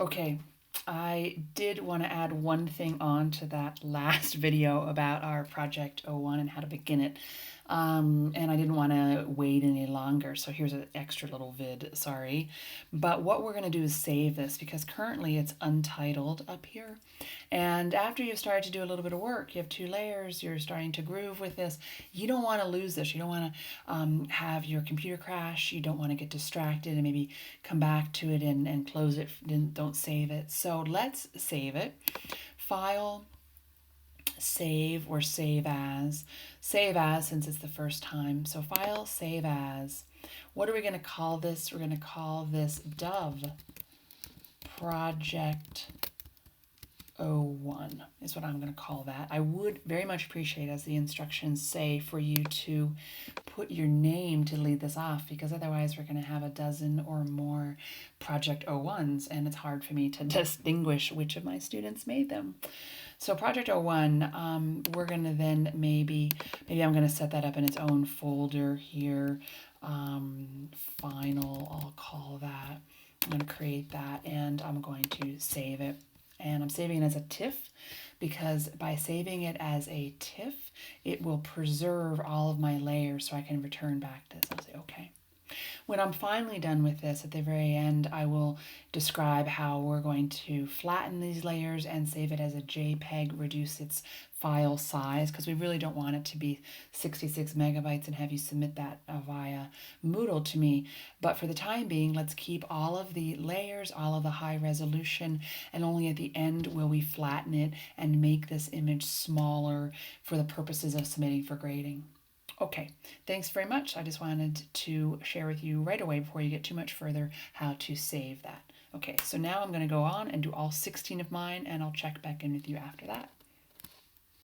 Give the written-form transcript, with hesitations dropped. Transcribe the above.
Okay, I did want to add one thing on to that last video about our Project O1 and how to begin it. And I didn't want to wait any longer, so here's an extra little vid, sorry. But what we're going to do is save this because currently it's untitled up here. And after you've started to do a little bit of work, you have 2 layers, you're starting to groove with this, you don't want to lose this. You don't want to have your computer crash. You don't want to get distracted and maybe come back to it and close it, don't save it. So let's save it. File, save, or save as. Save as since it's the first time. So file, save as. What are we going to call this? We're going to call this Dove Project O1 is what I'm going to call that. I would very much appreciate, as the instructions say, for you to put your name to lead this off, because otherwise we're going to have a dozen or more Project O1s and it's hard for me to distinguish which of my students made them. So Project O1, we're going to then maybe I'm going to set that up in its own folder here. Final, I'll call that. I'm going to create that and I'm going to save it. And I'm saving it as a TIFF because by saving it as a TIFF, it will preserve all of my layers so I can return back to this. I'll say, okay. When I'm finally done with this, at the very end, I will describe how we're going to flatten these layers and save it as a JPEG, reduce its file size, because we really don't want it to be 66 megabytes and have you submit that via Moodle to me. But for the time being, let's keep all of the layers, all of the high resolution, and only at the end will we flatten it and make this image smaller for the purposes of submitting for grading. Okay, thanks very much. I just wanted to share with you right away before you get too much further how to save that. Okay, so now I'm going to go on and do all 16 of mine and I'll check back in with you after that.